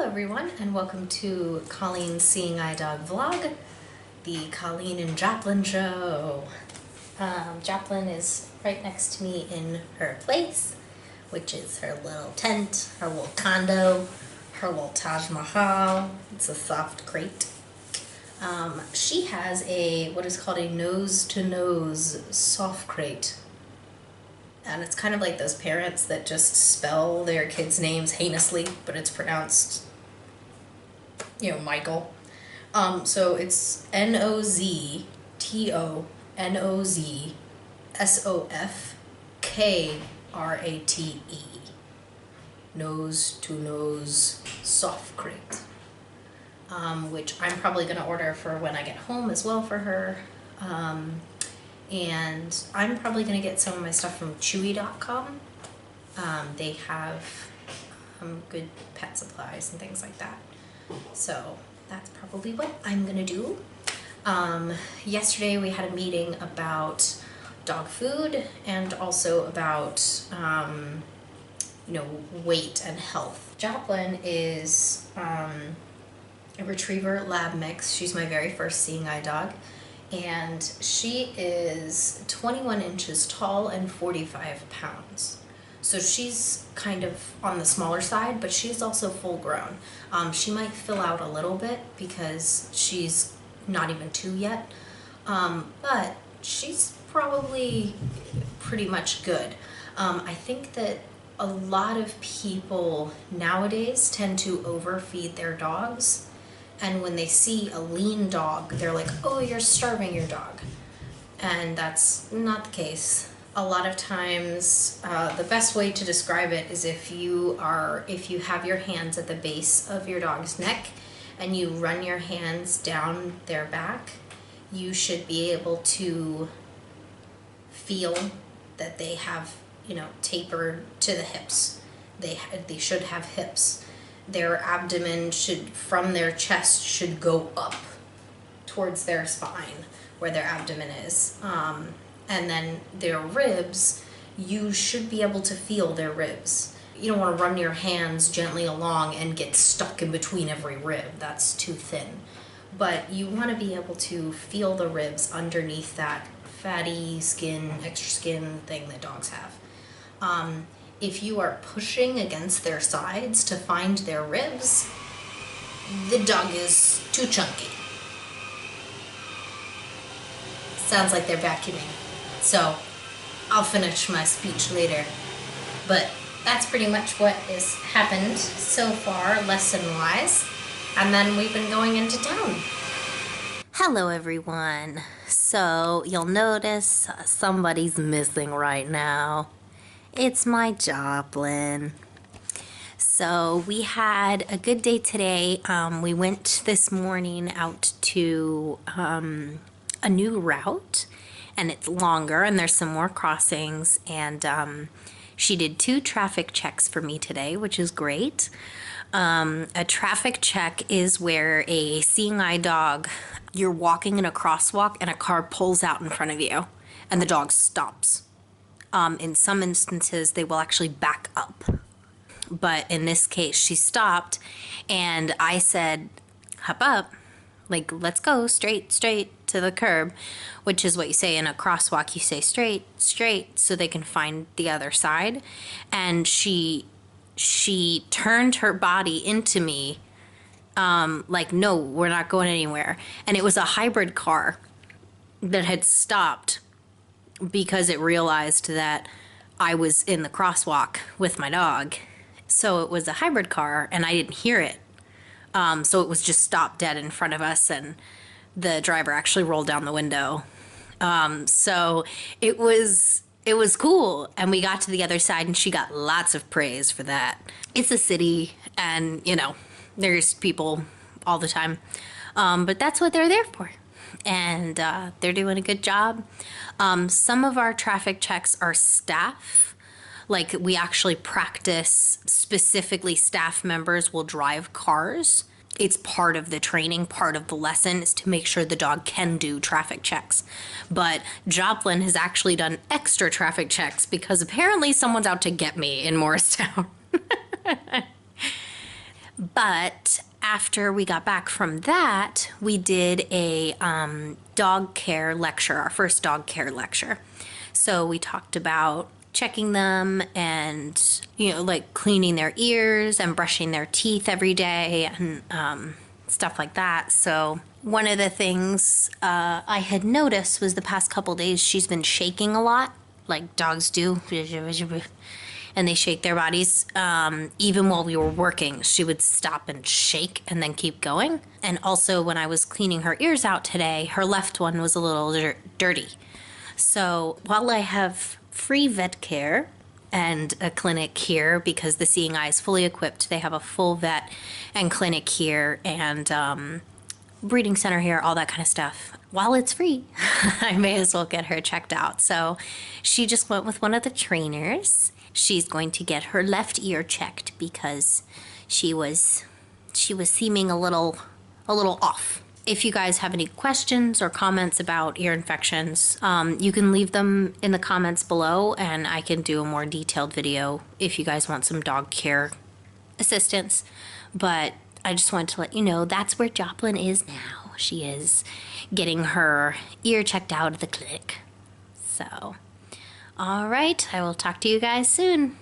everyone, and welcome to Colleen's Seeing Eye Dog vlog, the Colleen and Joplin show. Joplin is right next to me in her place, which is her little tent, her little condo, her little Taj Mahal. It's a soft crate. She has what is called a nose-to-nose soft crate. And it's kind of like those parents that just spell their kids' names heinously, but it's pronounced, Michael. So it's Noztozsofkrate. Nose to nose soft crate. Which I'm probably going to order for when I get home as well for her. And I'm probably going to get some of my stuff from Chewy.com. They have good pet supplies and things like that. So that's probably what I'm going to do. Yesterday we had a meeting about dog food and also about, weight and health. Joplin is a retriever lab mix. She's my very first seeing eye dog. And she is 21 inches tall and 45 pounds. So she's kind of on the smaller side, but she's also full grown. She might fill out a little bit because she's not even 2 yet, but she's probably pretty much good. I think that a lot of people nowadays tend to overfeed their dogs. And when they see a lean dog, they're like, oh, you're starving your dog. And that's not the case. A lot of times, the best way to describe it is if you have your hands at the base of your dog's neck and you run your hands down their back, you should be able to feel that they have, tapered to the hips. They should have hips. Their abdomen from their chest should go up towards their spine where their abdomen is. And then their ribs, you should be able to feel their ribs. You don't want to run your hands gently along and get stuck in between every rib. That's too thin. But you want to be able to feel the ribs underneath that fatty skin, extra skin thing that dogs have. If you are pushing against their sides to find their ribs, the dog is too chunky. Sounds like they're vacuuming. So I'll finish my speech later. But that's pretty much what has happened so far, lesson-wise. And then we've been going into town. Hello, everyone. So you'll notice somebody's missing right now. It's my Joplin. So we had a good day today. We went this morning out to a new route, and it's longer and there's some more crossings, and she did 2 traffic checks for me today, which is great. A traffic check is where a seeing eye dog, you're walking in a crosswalk and a car pulls out in front of you and the dog stops. In some instances, they will actually back up. But in this case, she stopped, and I said, Hup-up, like, let's go straight to the curb, which is what you say in a crosswalk. You say straight, so they can find the other side. And she turned her body into me, like, no, we're not going anywhere. And it was a hybrid car that had stopped because it realized that I was in the crosswalk with my dog. So it was a hybrid car, and I didn't hear it. So it was just stopped dead in front of us, and the driver actually rolled down the window. So it was cool, and we got to the other side, and she got lots of praise for that. It's a city, and, there's people all the time. But that's what they're there for. And they're doing a good job. Some of our traffic checks are staff. Like, we actually practice, specifically staff members will drive cars. It's part of the training, part of the lesson is to make sure the dog can do traffic checks. But Joplin has actually done extra traffic checks because apparently someone's out to get me in Morristown. But after we got back from that, we did a dog care lecture, our first dog care lecture. So we talked about checking them and, like cleaning their ears and brushing their teeth every day and stuff like that. So one of the things I had noticed was the past couple days she's been shaking a lot, like dogs do. And they shake their bodies. Even while we were working, she would stop and shake and then keep going. And also when I was cleaning her ears out today, her left one was a little dirty. So while I have free vet care and a clinic here, because the Seeing Eye is fully equipped, they have a full vet and clinic here and breeding center here, all that kind of stuff. While it's free, I may as well get her checked out. So she just went with one of the trainers. She's going to get her left ear checked because she was seeming a little off. If you guys have any questions or comments about ear infections, you can leave them in the comments below and I can do a more detailed video if you guys want some dog care assistance. But I just wanted to let you know that's where Joplin is now. She is getting her ear checked out at the clinic. So, all right, I will talk to you guys soon.